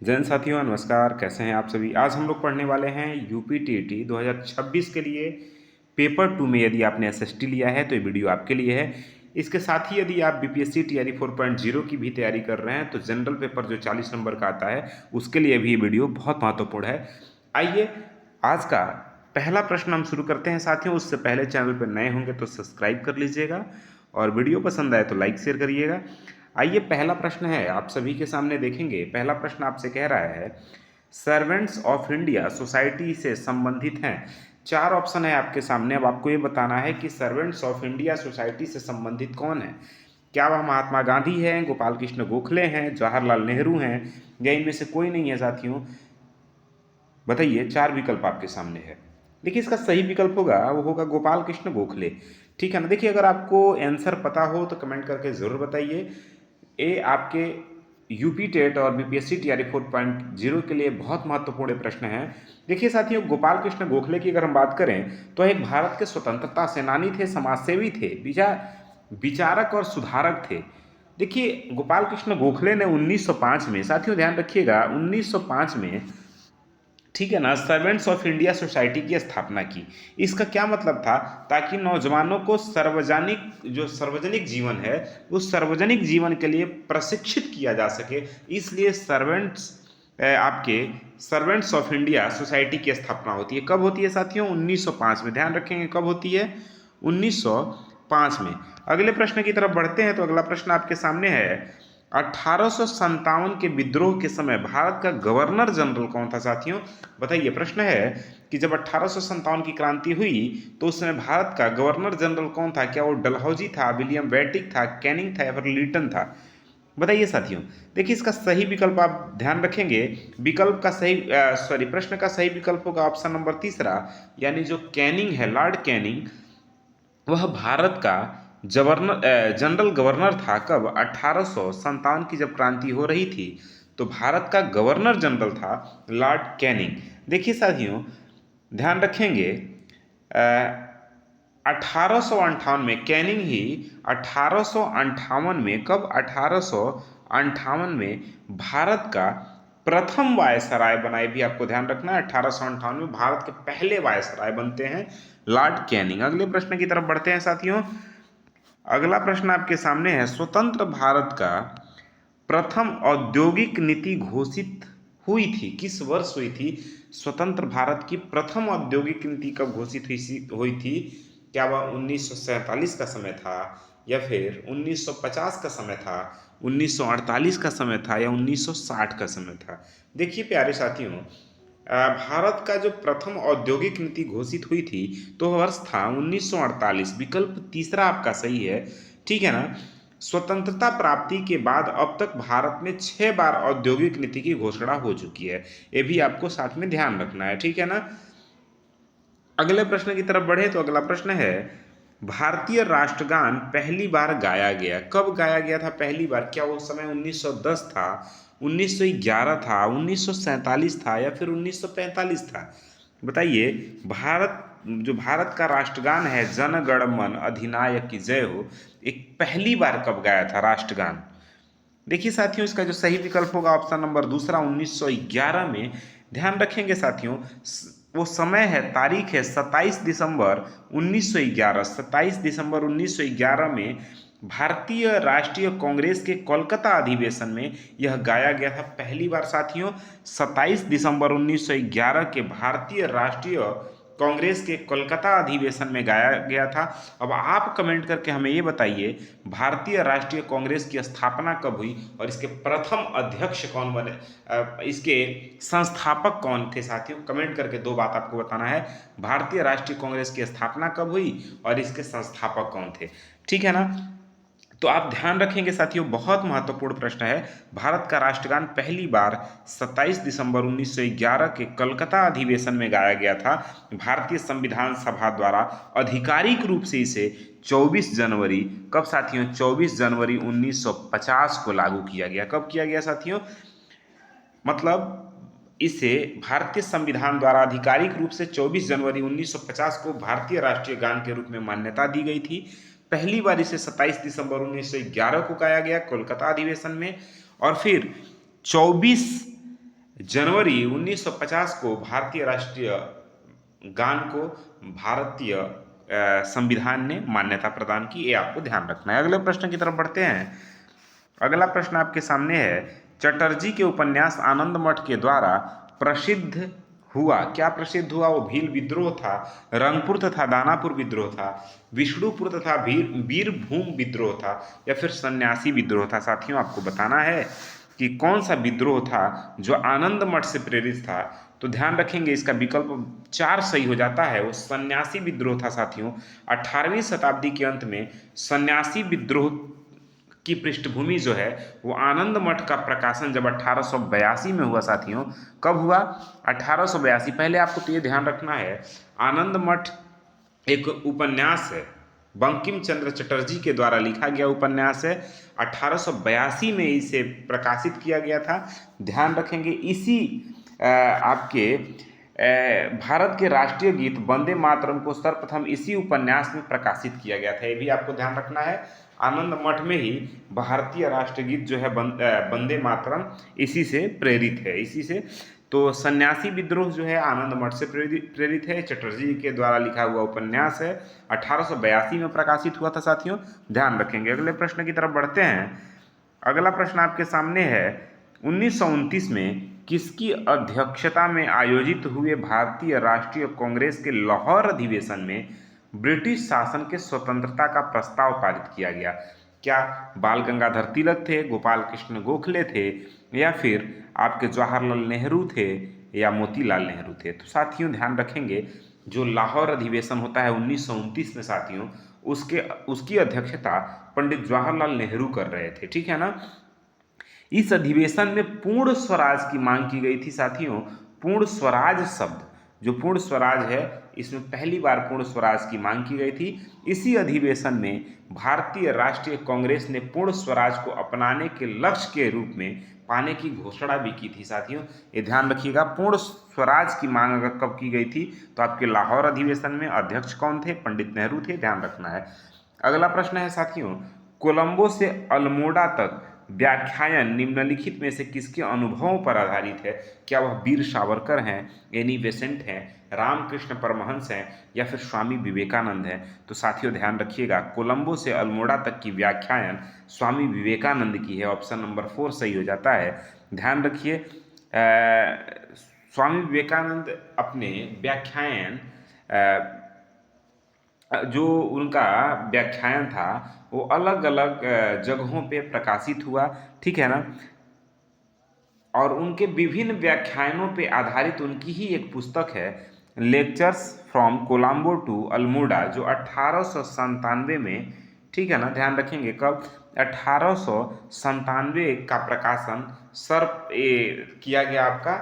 जैन साथियों नमस्कार, कैसे हैं आप सभी। आज हम लोग पढ़ने वाले हैं यूपीटीटी 2026 के लिए पेपर 2 में। यदि आपने एसएसटी लिया है तो ये वीडियो आपके लिए है। इसके साथ ही यदि आप बीपीएससी टीआरई 4.0 की भी तैयारी कर रहे हैं तो जनरल पेपर जो 40 नंबर का आता है उसके लिए भी ये वीडियो बहुत महत्वपूर्ण है। आइए आज का पहला प्रश्न हम शुरू करते हैं साथियों। उससे पहले चैनल पर नए होंगे तो सब्सक्राइब कर लीजिएगा और वीडियो पसंद आए तो लाइक शेयर करिएगा। आइए पहला प्रश्न है आप सभी के सामने देखेंगे। पहला प्रश्न आपसे कह रहा है सर्वेंट्स ऑफ इंडिया सोसाइटी से संबंधित हैं। चार ऑप्शन है आपके सामने। अब आपको ये बताना है कि सर्वेंट्स ऑफ इंडिया सोसाइटी से संबंधित कौन है। क्या वह महात्मा गांधी हैं, गोपाल कृष्ण गोखले हैं, जवाहरलाल नेहरू हैं या इनमें से कोई नहीं है साथियों। बताइए, चार विकल्प आपके सामने है। देखिए इसका सही विकल्प होगा वो होगा गोपाल कृष्ण गोखले। ठीक है ना। देखिए अगर आपको आंसर पता हो तो कमेंट करके ज़रूर बताइए। ये आपके यूपी टेट और बीपीएससी टीआरई 4.0 के लिए बहुत महत्वपूर्ण प्रश्न है। देखिए साथियों, गोपाल कृष्ण गोखले की अगर हम बात करें तो एक भारत के स्वतंत्रता सेनानी थे, समाजसेवी थे, विचारक और सुधारक थे। देखिए गोपाल कृष्ण गोखले ने 1905 में, साथियों ध्यान रखिएगा 1905 में, ठीक है ना, सर्वेंट्स ऑफ इंडिया सोसाइटी की स्थापना की। इसका क्या मतलब था, ताकि नौजवानों को सार्वजनिक जीवन है उस सार्वजनिक जीवन के लिए प्रशिक्षित किया जा सके। इसलिए आपके सर्वेंट्स ऑफ इंडिया सोसाइटी की स्थापना होती है। कब होती है साथियों? 1905 में। ध्यान रखेंगे कब होती है? 1905 में। अगले प्रश्न की तरफ बढ़ते हैं तो अगला प्रश्न आपके सामने है 1857 के विद्रोह के समय भारत का गवर्नर जनरल कौन था साथियों। बताइए, प्रश्न है कि जब 1857 की क्रांति हुई तो उस समय भारत का गवर्नर जनरल कौन था। क्या वो डलहौजी था, विलियम बेंटिक था, कैनिंग था या फिर लीटन था। बताइए साथियों। देखिए इसका सही विकल्प आप ध्यान रखेंगे, विकल्प का सही प्रश्न का सही विकल्प होगा ऑप्शन नंबर तीसरा, यानी जो कैनिंग है, लॉर्ड कैनिंग, वह भारत का जनरल गवर्नर था। कब? 1857 की जब क्रांति हो रही थी तो भारत का गवर्नर जनरल था लॉर्ड कैनिंग। देखिए साथियों ध्यान रखेंगे 1858 में कैनिंग ही 1858 में, कब? 1858 में भारत का प्रथम वायसराय बनाए। भी आपको ध्यान रखना है 1858 में भारत के पहले वायसराय बनते हैं लॉर्ड कैनिंग। अगले प्रश्न की तरफ बढ़ते हैं साथियों। अगला प्रश्न आपके सामने है स्वतंत्र भारत का प्रथम औद्योगिक नीति घोषित हुई थी, किस वर्ष हुई थी? स्वतंत्र भारत की प्रथम औद्योगिक नीति कब घोषित हुई थी? क्या वह 1947 का समय था या फिर 1950 का समय था, 1948 का समय था या 1960 का समय था। देखिए प्यारे साथियों, भारत का जो प्रथम औद्योगिक नीति घोषित हुई थी तो वर्ष था 1948। विकल्प तीसरा आपका सही है। ठीक है ना। स्वतंत्रता प्राप्ति के बाद अब तक भारत में 6 बार औद्योगिक नीति की घोषणा हो चुकी है। ये भी आपको साथ में ध्यान रखना है। ठीक है ना। अगले प्रश्न की तरफ बढ़े तो अगला प्रश्न है भारतीय राष्ट्रगान पहली बार गाया गया, कब गाया गया था पहली बार? क्या वो समय 1910 था, 1911 था, 1947 था या फिर 1945 था। बताइए, भारत का राष्ट्रगान है जन गण मन अधिनायक की जय हो, एक पहली बार कब गाया था राष्ट्रगान? देखिए साथियों इसका जो सही विकल्प होगा ऑप्शन नंबर दूसरा, 1911 में। ध्यान रखेंगे साथियों वो समय है, तारीख है 27 दिसंबर 1911। 27 दिसंबर 1911 में भारतीय राष्ट्रीय कांग्रेस के कोलकाता अधिवेशन में यह गाया गया था पहली बार साथियों। 27 दिसंबर 1911 के भारतीय राष्ट्रीय कांग्रेस के कोलकाता अधिवेशन में गाया गया था। अब आप कमेंट करके हमें ये बताइए भारतीय राष्ट्रीय कांग्रेस की स्थापना कब हुई और इसके प्रथम अध्यक्ष कौन बने, इसके संस्थापक कौन थे साथियों। कमेंट करके दो बात आपको बताना है, भारतीय राष्ट्रीय कांग्रेस की स्थापना कब हुई और इसके संस्थापक कौन थे। ठीक है ना। तो आप ध्यान रखेंगे साथियों, बहुत महत्वपूर्ण प्रश्न है। भारत का राष्ट्रगान पहली बार 27 दिसंबर 1911 के कलकत्ता अधिवेशन में गाया गया था। भारतीय संविधान सभा द्वारा आधिकारिक रूप से इसे 24 जनवरी, कब साथियों? 24 जनवरी 1950 को लागू किया गया। कब किया गया साथियों? मतलब इसे भारतीय संविधान द्वारा आधिकारिक रूप से 24 जनवरी 1950 को भारतीय राष्ट्रीय गान के रूप में मान्यता दी गई थी। पहली बार इसे 27 दिसंबर 1911 को गाया गया कोलकाता अधिवेशन में और फिर 24 जनवरी 1950 को भारतीय राष्ट्रीय गान को भारतीय संविधान ने मान्यता प्रदान की, ये आपको ध्यान रखना है। अगले प्रश्न की तरफ बढ़ते हैं। अगला प्रश्न आपके सामने है, चटर्जी के उपन्यास आनंद मठ के द्वारा प्रसिद्ध हुआ, क्या प्रसिद्ध हुआ? वो भील विद्रोह था, रंगपुर तथा दानापुर विद्रोह था, विष्णुपुर तथा वीरभूम विद्रोह था, या फिर सन्यासी विद्रोह था। साथियों आपको बताना है कि कौन सा विद्रोह था जो आनंद मठ से प्रेरित था। तो ध्यान रखेंगे इसका विकल्प 4 सही हो जाता है, वो सन्यासी विद्रोह था। साथियों 18वीं शताब्दी के अंत में सन्यासी विद्रोह की पृष्ठभूमि जो है वो आनंद मठ का प्रकाशन जब 1882 में हुआ। साथियों कब हुआ? 1882। पहले आपको तो ये ध्यान रखना है, आनंद मठ एक उपन्यास है, बंकिम चंद्र चटर्जी के द्वारा लिखा गया उपन्यास है। 1882 में इसे प्रकाशित किया गया था। ध्यान रखेंगे इसी आपके भारत के राष्ट्रीय गीत वंदे मातरम को सर्वप्रथम इसी उपन्यास में प्रकाशित किया गया था। ये भी आपको ध्यान रखना है, आनंद मठ में ही भारतीय राष्ट्रीय गीत जो है वंदे मातरम इसी से प्रेरित है, इसी से। तो सन्यासी विद्रोह जो है आनंद मठ से प्रेरित है, चटर्जी के द्वारा लिखा हुआ उपन्यास है, 1882 में प्रकाशित हुआ था। साथियों ध्यान रखेंगे। अगले प्रश्न की तरफ बढ़ते हैं। अगला प्रश्न आपके सामने है, 1929 में किसकी अध्यक्षता में आयोजित हुए भारतीय राष्ट्रीय कांग्रेस के लाहौर अधिवेशन में ब्रिटिश शासन के स्वतंत्रता का प्रस्ताव पारित किया गया? क्या बाल गंगाधर तिलक थे, गोपाल कृष्ण गोखले थे, या फिर आपके जवाहरलाल नेहरू थे, या मोतीलाल नेहरू थे? तो साथियों ध्यान रखेंगे, जो लाहौर अधिवेशन होता है 1929 में साथियों, उसकी अध्यक्षता पंडित जवाहरलाल नेहरू कर रहे थे, ठीक है ना। इस अधिवेशन में पूर्ण स्वराज की मांग की गई थी। साथियों पूर्ण स्वराज शब्द, जो पूर्ण स्वराज है, इसमें पहली बार पूर्ण स्वराज की मांग की गई थी। इसी अधिवेशन में भारतीय राष्ट्रीय कांग्रेस ने पूर्ण स्वराज को अपनाने के लक्ष्य के रूप में पाने की घोषणा भी की थी। साथियों ये ध्यान रखिएगा, पूर्ण स्वराज की मांग अगर कब की गई थी तो आपके लाहौर अधिवेशन में। अध्यक्ष कौन थे? पंडित नेहरू थे, ध्यान रखना है। अगला प्रश्न है साथियों, कोलंबो से अल्मोड़ा तक व्याख्यान निम्नलिखित में से किसके अनुभवों पर आधारित है? क्या वह वीर सावरकर हैं, एनी बेसेंट हैं, रामकृष्ण परमहंस हैं, या फिर स्वामी विवेकानंद हैं? तो साथियों ध्यान रखिएगा, कोलंबो से अल्मोड़ा तक की व्याख्यान स्वामी विवेकानंद की है। ऑप्शन नंबर 4 सही हो जाता है। ध्यान रखिए, स्वामी विवेकानंद अपने व्याख्यान जो उनका व्याख्यान था वो अलग अलग जगहों पे प्रकाशित हुआ, ठीक है ना। और उनके विभिन्न व्याख्यानों पे आधारित उनकी ही एक पुस्तक है, lectures from Colombo to Almora, जो 1897 में, ठीक है ना, ध्यान रखेंगे कब, 1897 का प्रकाशन किया गया आपका।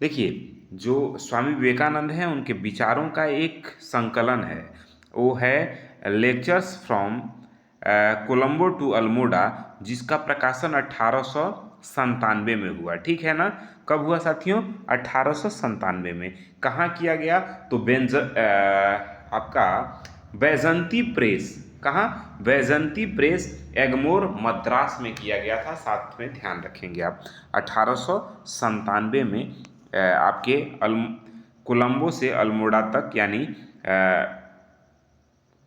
देखिए जो स्वामी विवेकानंद हैं उनके विचारों का एक संकलन है, वो है lectures from Colombo to Almora, जिसका प्रकाशन 1897 में हुआ, ठीक है ना। कब हुआ साथियों? 1897 में। कहाँ किया गया? तो आपका बैजंती प्रेस, कहाँ? बैजंती प्रेस, एगमोर, मद्रास में किया गया था। साथ में ध्यान रखेंगे आप, 1897 में आपके कोलंबो से अल्मोड़ा तक, यानी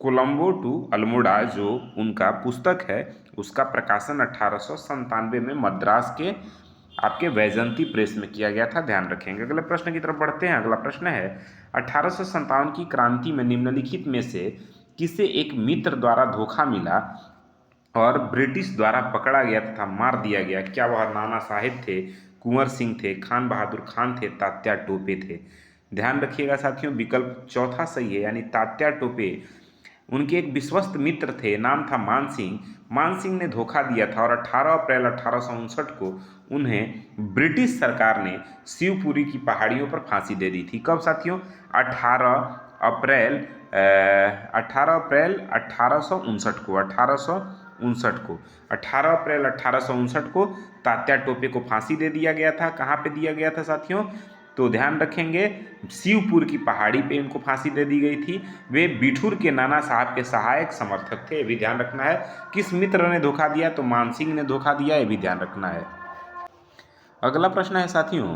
कोलंबो टू अल्मोड़ा जो उनका पुस्तक है उसका प्रकाशन 1897 में मद्रास के आपके वैजंती प्रेस में किया गया था, ध्यान रखेंगे। अगले प्रश्न की तरफ बढ़ते हैं। अगला प्रश्न है, 1857 की क्रांति में निम्नलिखित में से किसे एक मित्र द्वारा धोखा मिला और ब्रिटिश द्वारा पकड़ा गया तथा मार दिया गया? क्या वह नाना साहेब थे, कुंवर सिंह थे, खान बहादुर खान थे, तात्या टोपे थे? ध्यान रखिएगा साथियों, विकल्प चौथा सही है, यानी तात्या टोपे। उनके एक विश्वस्त मित्र थे, नाम था मान सिंह। मान सिंह ने धोखा दिया था और 18 अप्रैल 1859 को उन्हें ब्रिटिश सरकार ने शिवपुरी की पहाड़ियों पर फांसी दे दी थी। कब साथियों? 18 अप्रैल 1859 को, 18 अप्रैल 1859 को तात्या टोपे को फांसी दे दिया गया था। कहाँ पे दिया गया था साथियों? तो ध्यान रखेंगे, शिवपुर की पहाड़ी पे उनको फांसी दे दी गई थी। वे बिठूर के नाना साहब के सहायक समर्थक थे, ये भी ध्यान रखना है। किस मित्र ने धोखा दिया? तो मान सिंह ने धोखा दिया, ये भी ध्यान रखना है। अगला प्रश्न है साथियों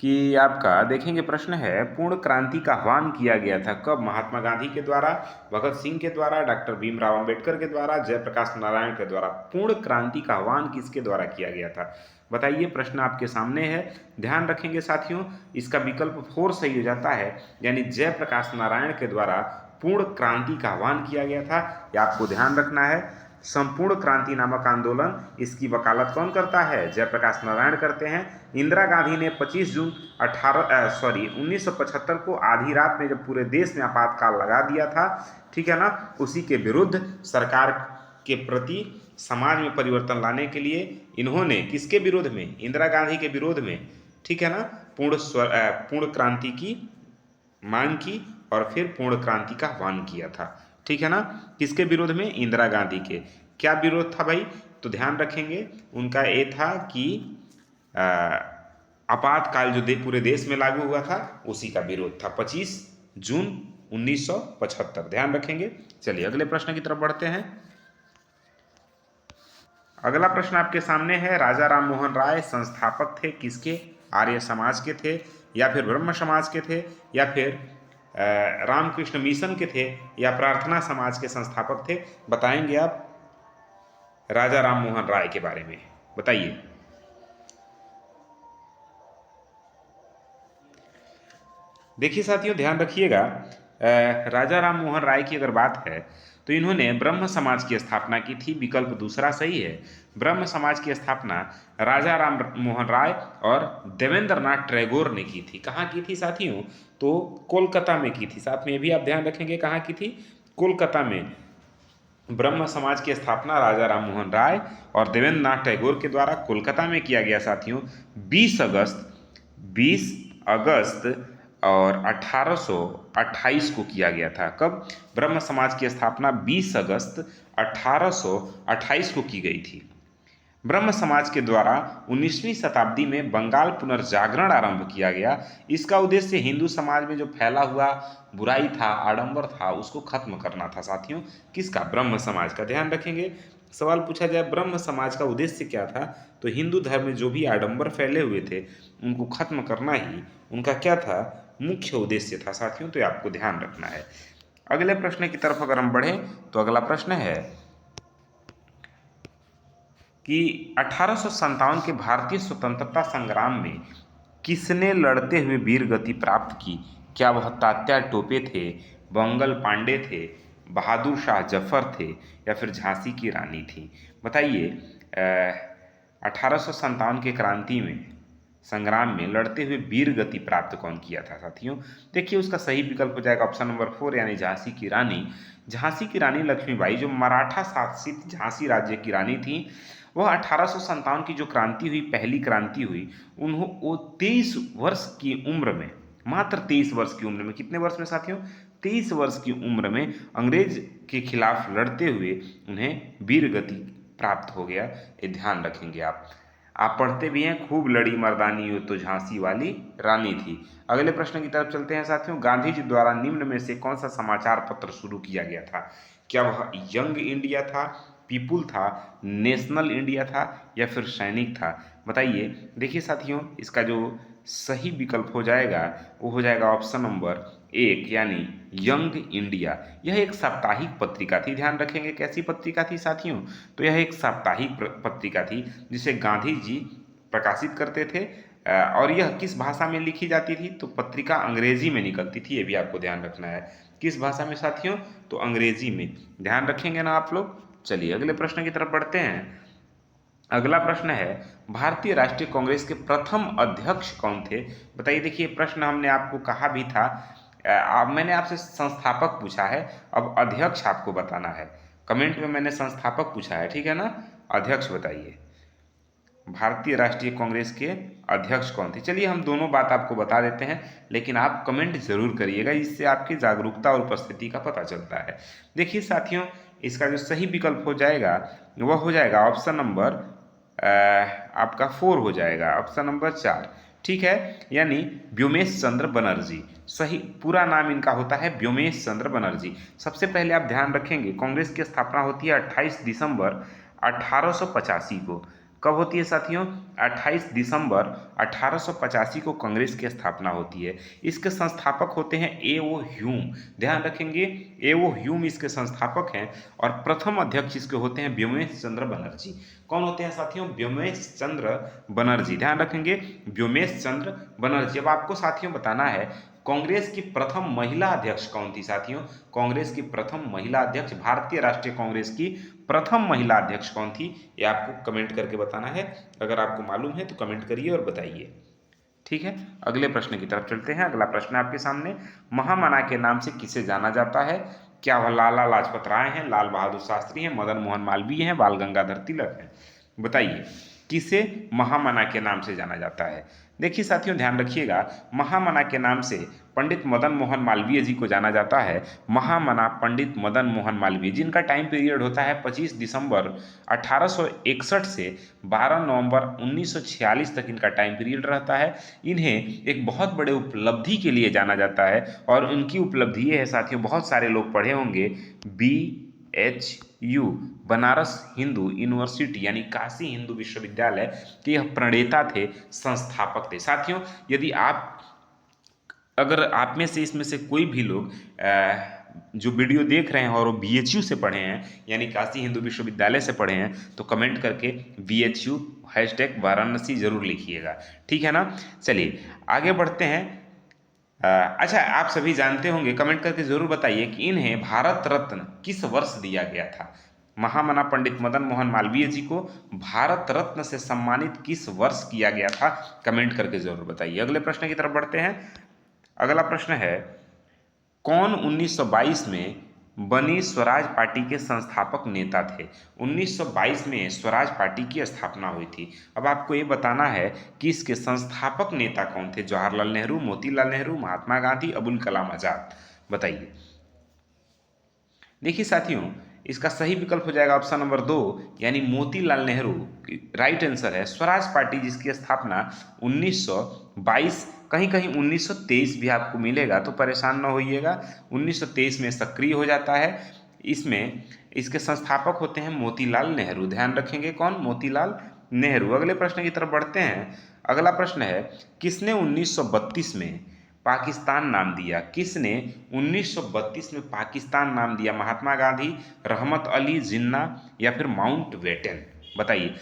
कि आपका देखेंगे, प्रश्न है पूर्ण क्रांति का आह्वान किया गया था कब? महात्मा गांधी के द्वारा, भगत सिंह के द्वारा, डॉक्टर भीमराव अंबेडकर के द्वारा, जयप्रकाश नारायण के द्वारा। पूर्ण क्रांति का आह्वान किसके द्वारा किया गया था? बताइए, प्रश्न आपके सामने है। ध्यान रखेंगे साथियों, इसका विकल्प 4 सही हो जाता है, यानी जयप्रकाश नारायण के द्वारा पूर्ण क्रांति का आह्वान किया गया था। यह आपको ध्यान रखना है। संपूर्ण क्रांति नामक आंदोलन, इसकी वकालत कौन करता है? जयप्रकाश नारायण करते हैं। इंदिरा गांधी ने 25 जून 1975 को आधी रात में जब पूरे देश में आपातकाल लगा दिया था, ठीक है ना, उसी के विरुद्ध सरकार के प्रति समाज में परिवर्तन लाने के लिए इन्होंने किसके विरोध में? इंदिरा गांधी के विरोध में, ठीक है ना, पूर्ण क्रांति की मांग की और फिर पूर्ण क्रांति का आह्वान किया था, ठीक है ना। किसके विरोध में? इंदिरा गांधी के। क्या विरोध था भाई? तो ध्यान रखेंगे, उनका ये था कि आपातकाल जो पूरे देश में लागू हुआ था उसी का विरोध था, 25 जून 1975। ध्यान रखेंगे। चलिए अगले प्रश्न की तरफ बढ़ते हैं। अगला प्रश्न आपके सामने है, राजा राम मोहन राय संस्थापक थे किसके? आर्य समाज के थे, या फिर ब्रह्म समाज के थे, या फिर रामकृष्ण मिशन के थे, या प्रार्थना समाज के संस्थापक थे? बताएंगे आप राजा राम मोहन राय के बारे में, बताइए। देखिए साथियों, ध्यान रखिएगा, राजा राम मोहन राय की अगर बात है तो इन्होंने ब्रह्म समाज की स्थापना की थी। विकल्प दूसरा सही है। ब्रह्म समाज की स्थापना राजा राम मोहन राय और देवेंद्र नाथ टैगोर ने की थी। कहाँ की थी साथियों? तो कोलकाता में की थी। साथ में ये भी आप ध्यान रखेंगे, कहाँ की थी? कोलकाता में। ब्रह्म समाज की स्थापना राजा राम मोहन राय और देवेंद्र नाथ टैगोर के द्वारा कोलकाता में किया गया साथियों। 20 अगस्त और 1828 को किया गया था। कब? ब्रह्म समाज की स्थापना 20 अगस्त 1828 को की गई थी। ब्रह्म समाज के द्वारा 19वीं शताब्दी में बंगाल पुनर्जागरण आरंभ किया गया। इसका उद्देश्य हिंदू समाज में जो फैला हुआ बुराई था, आडंबर था, उसको खत्म करना था साथियों। किसका? ब्रह्म समाज का। ध्यान रखेंगे, सवाल पूछा जाए ब्रह्म समाज का उद्देश्य क्या था, तो हिंदू धर्म में जो भी आडंबर फैले हुए थे उनको खत्म करना ही उनका क्या था? मुख्य उद्देश्य था साथियों। तो ये आपको ध्यान रखना है। अगले प्रश्न की तरफ अगर हम बढ़ें तो अगला प्रश्न है कि 1857 के भारतीय स्वतंत्रता संग्राम में किसने लड़ते हुए वीर गति प्राप्त की? क्या वह तात्या टोपे थे, मंगल पांडे थे, बहादुर शाह जफर थे, या फिर झांसी की रानी थी? बताइए, 1857 के क्रांति में संग्राम में लड़ते हुए वीर गति प्राप्त कौन किया था साथियों? देखिए, उसका सही विकल्प हो जाएगा ऑप्शन नंबर 4, यानी झांसी की रानी। झांसी की रानी लक्ष्मीबाई, जो मराठा शासित झांसी राज्य की रानी थी, वह 1857 की जो क्रांति हुई, पहली क्रांति हुई, वो 23 वर्ष की उम्र में, मात्र 23 वर्ष की उम्र में, कितने वर्ष में साथियों? 23 वर्ष की उम्र में अंग्रेज के खिलाफ लड़ते हुए उन्हें वीर गति प्राप्त हो गया। ये ध्यान रखेंगे आप पढ़ते भी हैं, खूब लड़ी मर्दानी हो तो झांसी वाली रानी थी। अगले प्रश्न की तरफ चलते हैं साथियों। गांधी जी द्वारा निम्न में से कौन सा समाचार पत्र शुरू किया गया था? क्या वह यंग इंडिया था, पीपुल था, नेशनल इंडिया था, या फिर सैनिक था? बताइए। देखिए साथियों, इसका जो सही विकल्प हो जाएगा वो हो जाएगा ऑप्शन नंबर 1, यानी यंग इंडिया। यह एक साप्ताहिक पत्रिका थी। ध्यान रखेंगे, कैसी पत्रिका थी साथियों? तो यह एक साप्ताहिक पत्रिका थी जिसे गांधी जी प्रकाशित करते थे। और यह किस भाषा में लिखी जाती थी? तो पत्रिका अंग्रेजी में निकलती थी। ये भी आपको ध्यान रखना है। किस भाषा में साथियों? तो अंग्रेजी में। ध्यान रखेंगे ना आप लोग। चलिए अगले प्रश्न की तरफ बढ़ते हैं। अगला प्रश्न है, भारतीय राष्ट्रीय कांग्रेस के प्रथम अध्यक्ष कौन थे? बताइए। देखिए, प्रश्न हमने आपको कहा भी था, अब मैंने आपसे संस्थापक पूछा है, अब अध्यक्ष आपको बताना है। कमेंट में मैंने संस्थापक पूछा है, ठीक है ना। अध्यक्ष बताइए, भारतीय राष्ट्रीय कांग्रेस के अध्यक्ष कौन थे? चलिए हम दोनों बात आपको बता देते हैं, लेकिन आप कमेंट जरूर करिएगा, इससे आपकी जागरूकता और उपस्थिति का पता चलता है। देखिए साथियों, इसका जो सही विकल्प हो जाएगा वह हो जाएगा ऑप्शन नंबर आपका 4 हो जाएगा, ऑप्शन नंबर 4, ठीक है, यानी व्योमेश चंद्र बनर्जी। सही पूरा नाम इनका होता है व्योमेश चंद्र बनर्जी। सबसे पहले आप ध्यान रखेंगे, कांग्रेस की स्थापना होती है 28 दिसंबर 1885 को। कब होती है साथियों? 28 दिसंबर 1885 को कांग्रेस की स्थापना होती है। इसके संस्थापक होते हैं ए.ओ. ह्यूम। ध्यान रखेंगे, ए.ओ. ह्यूम इसके संस्थापक हैं और प्रथम अध्यक्ष इसके होते हैं व्योमेश चंद्र बनर्जी। कौन होते हैं साथियों? व्योमेश चंद्र बनर्जी। ध्यान रखेंगे, व्योमेश चंद्र बनर्जी। अब आपको साथियों बताना है कांग्रेस की प्रथम महिला अध्यक्ष कौन थी साथियों? कांग्रेस की प्रथम महिला अध्यक्ष, भारतीय राष्ट्रीय कांग्रेस की प्रथम महिला अध्यक्ष कौन थी? ये आपको कमेंट करके बताना है। अगर आपको मालूम है तो कमेंट करिए और बताइए। ठीक है, अगले प्रश्न की तरफ चलते हैं। अगला प्रश्न है आपके सामने, महामना के नाम से किसे जाना जाता है? क्या वह लाला लाजपत राय हैं, लाल बहादुर शास्त्री हैं, मदन मोहन मालवीय हैं, बाल गंगाधर तिलक हैं? बताइए किसे महामना के नाम से जाना जाता है? देखिए साथियों, ध्यान रखिएगा, महामना के नाम से पंडित मदन मोहन मालवीय जी को जाना जाता है। महामना पंडित मदन मोहन मालवीय, जिनका टाइम पीरियड होता है 25 दिसंबर 1861 से 12 नवंबर 1946 तक इनका टाइम पीरियड रहता है। इन्हें एक बहुत बड़े उपलब्धि के लिए जाना जाता है और उनकी उपलब्धि ये है साथियों, बहुत सारे लोग पढ़े होंगे, BHU, बनारस हिंदू यूनिवर्सिटी यानी काशी हिंदू विश्वविद्यालय के यह प्रणेता थे, संस्थापक थे। साथियों, यदि आप, अगर आप में से इसमें से कोई भी लोग जो वीडियो देख रहे हैं और वो BHU से पढ़े हैं यानी काशी हिंदू विश्वविद्यालय से पढ़े हैं तो कमेंट करके BHU #वाराणसी जरूर लिखिएगा। ठीक है ना? चलिए आगे बढ़ते हैं। अच्छा, आप सभी जानते होंगे, कमेंट करके जरूर बताइए कि इन्हें भारत रत्न किस वर्ष दिया गया था? महामना पंडित मदन मोहन मालवीय जी को भारत रत्न से सम्मानित किस वर्ष किया गया था? कमेंट करके जरूर बताइए। अगले प्रश्न की तरफ बढ़ते हैं। अगला प्रश्न है, कौन 1922 में बनी स्वराज पार्टी के संस्थापक नेता थे? 1922 में स्वराज पार्टी की स्थापना हुई थी। अब आपको ये बताना है कि इसके संस्थापक नेता कौन थे? जवाहरलाल नेहरू, मोतीलाल नेहरू, महात्मा गांधी, अबुल कलाम आजाद? बताइए। देखिए साथियों, इसका सही विकल्प हो जाएगा ऑप्शन नंबर 2 यानी मोतीलाल नेहरू। राइट आंसर है। स्वराज पार्टी जिसकी स्थापना 1922, कहीं कहीं 1923 भी आपको मिलेगा तो परेशान न होइएगा, 1923 में सक्रिय हो जाता है। इसमें इसके संस्थापक होते हैं मोतीलाल नेहरू। ध्यान रखेंगे, कौन? मोतीलाल नेहरू। अगले प्रश्न की तरफ बढ़ते हैं। अगला प्रश्न है, किसने 1932 में पाकिस्तान नाम दिया? किसने 1932 में पाकिस्तान नाम दिया? महात्मा गांधी, रहमत अली जिन्ना या फिर माउंट बेटन? बताइए।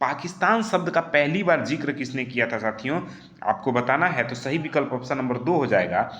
पाकिस्तान शब्द का पहली बार जिक्र किसने किया था साथियों? आपको बताना है तो सही विकल्प ऑप्शन नंबर 2 हो जाएगा,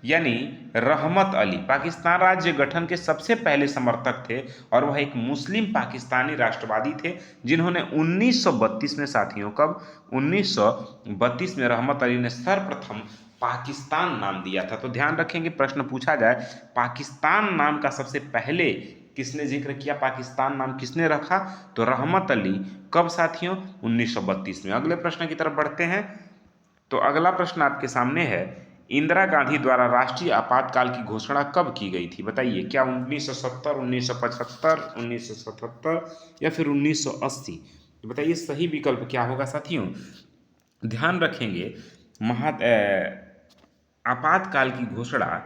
यानी रहमत अली। पाकिस्तान राज्य गठन के सबसे पहले समर्थक थे और वह एक मुस्लिम पाकिस्तानी राष्ट्रवादी थे जिन्होंने 1932 में साथियों, कब? 1932 में रहमत अली ने सर्वप्रथम पाकिस्तान नाम दिया था। तो ध्यान रखेंगे, प्रश्न पूछा जाए पाकिस्तान नाम का सबसे पहले किसने जिक्र किया, पाकिस्तान नाम किसने रखा? तो रहमत अली। कब साथियों? 1932 में। अगले प्रश्न की तरफ बढ़ते हैं। तो अगला प्रश्न आपके सामने है, इंदिरा गांधी द्वारा राष्ट्रीय आपातकाल की घोषणा कब की गई थी? बताइए। क्या 1970, 1975, 1977 या फिर 1980? बताइए सही विकल्प क्या होगा साथियों? ध्यान रखेंगे, आपातकाल की घोषणा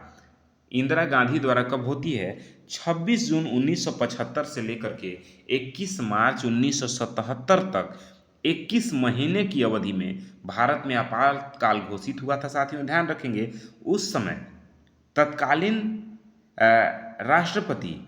इंदिरा गांधी द्वारा कब होती है? 26 जून 1975 से लेकर के 21 मार्च 1977 तक 21 महीने की अवधि में भारत में आपातकाल घोषित हुआ था साथियों। ध्यान रखेंगे, उस समय तत्कालीन राष्ट्रपति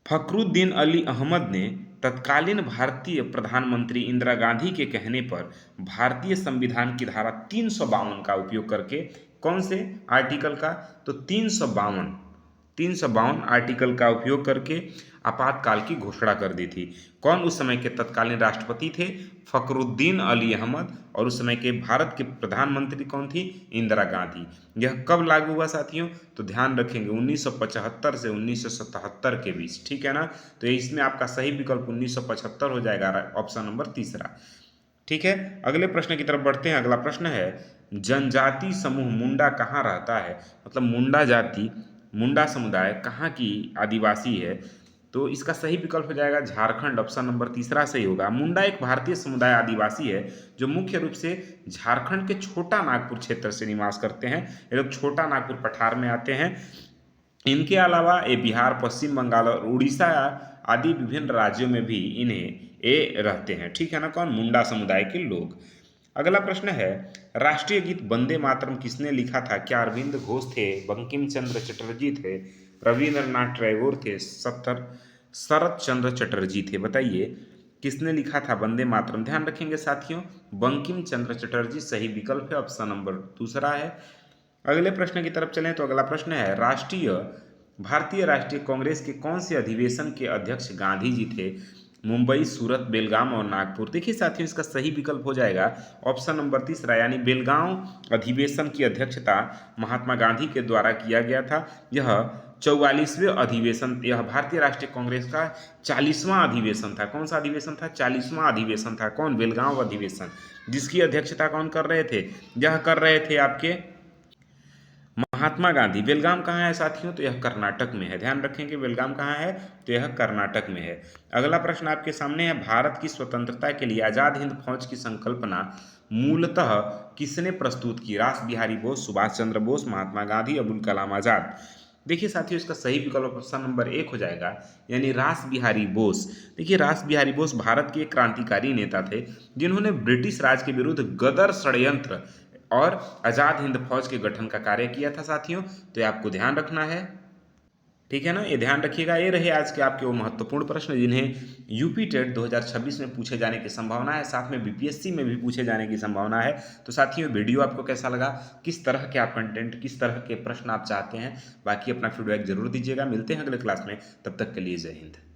फखरुद्दीन अली अहमद ने तत्कालीन भारतीय प्रधानमंत्री इंदिरा गांधी के कहने पर भारतीय संविधान की धारा 352 का उपयोग करके, कौन से आर्टिकल का? तो 352 आर्टिकल का उपयोग करके आपातकाल की घोषणा कर दी थी। कौन उस समय के तत्कालीन राष्ट्रपति थे? फखरुद्दीन अली अहमद। और उस समय के भारत के प्रधानमंत्री कौन थी? इंदिरा गांधी। यह कब लागू हुआ साथियों? तो ध्यान रखेंगे 1975 से 1977 के बीच। ठीक है ना? तो इसमें आपका सही विकल्प 1975 हो जाएगा, ऑप्शन नंबर 3। ठीक है, अगले प्रश्न की तरफ बढ़ते हैं। अगला प्रश्न है, जनजाति समूह मुंडा कहाँ रहता है? मतलब मुंडा जाति, मुंडा समुदाय कहाँ की आदिवासी है? तो इसका सही विकल्प हो जाएगा झारखंड। ऑप्शन नंबर 3 सही होगा। मुंडा एक भारतीय समुदाय आदिवासी है जो मुख्य रूप से झारखंड के छोटा नागपुर क्षेत्र से निवास करते हैं। ये लोग छोटा नागपुर पठार में आते हैं। इनके अलावा ये बिहार, पश्चिम बंगाल और उड़ीसा आदि विभिन्न राज्यों में भी इन्हें ये रहते हैं। ठीक है ना, कौन? मुंडा समुदाय के लोग। अगला प्रश्न है, राष्ट्रीय गीत वंदे मातरम किसने लिखा था? क्या अरविंद घोष थे, बंकिम चंद्र चटर्जी थे, रविंद्रनाथ टैगोर थे, शरत चंद्र चटर्जी थे? बताइए किसने लिखा था वंदे मातरम? ध्यान रखेंगे साथियों, बंकिम चंद्र चटर्जी सही विकल्प है, ऑप्शन नंबर दूसरा है। अगले प्रश्न की तरफ चलें तो अगला प्रश्न है, भारतीय राष्ट्रीय कांग्रेस के कौन से अधिवेशन के अध्यक्ष गांधी जी थे? मुंबई, सूरत, बेलगाम और नागपुर। देखिए साथियों, इसका सही विकल्प हो जाएगा ऑप्शन नंबर तीसरा, यानी बेलगांव अधिवेशन की अध्यक्षता महात्मा गांधी के द्वारा किया गया था। यह 44वें अधिवेशन, यह भारतीय राष्ट्रीय कांग्रेस का 40वां अधिवेशन था। कौन सा अधिवेशन था? 40वां अधिवेशन था। कौन? बेलगांव अधिवेशन। जिसकी अध्यक्षता कौन कर रहे थे? यह कर रहे थे आपके महात्मा गांधी। बेलगाम कहाँ है साथियों? तो यह कर्नाटक में है। ध्यान रखेंगे बेलगाम कहाँ है? तो यह कर्नाटक में है। अगला प्रश्न आपके सामने है, भारत की स्वतंत्रता के लिए आजाद हिंद फौज की संकल्पना मूलतः किसने प्रस्तुत की? रास बिहारी बोस, सुभाष चंद्र बोस, महात्मा गांधी, अबुल कलाम आजाद। देखिए साथियों, इसका सही विकल्प ऑप्शन नंबर 1 हो जाएगा, यानी रास बिहारी बोस। देखिए रास बिहारी बोस भारत के एक क्रांतिकारी नेता थे जिन्होंने ब्रिटिश राज के विरुद्ध गदर षड्यंत्र और आज़ाद हिंद फौज के गठन का कार्य किया था साथियों। तो ये आपको ध्यान रखना है, ठीक है ना, ये ध्यान रखिएगा। ये रहे आज के आपके वो महत्वपूर्ण प्रश्न जिन्हें यूपी टेट 2026 में पूछे जाने की संभावना है, साथ में बीपीएससी में भी पूछे जाने की संभावना है। तो साथियों, वीडियो आपको कैसा लगा, किस तरह के आप कंटेंट, किस तरह के प्रश्न आप चाहते हैं, बाकी अपना फीडबैक जरूर दीजिएगा। मिलते हैं अगले क्लास में, तब तक के लिए जय हिंद।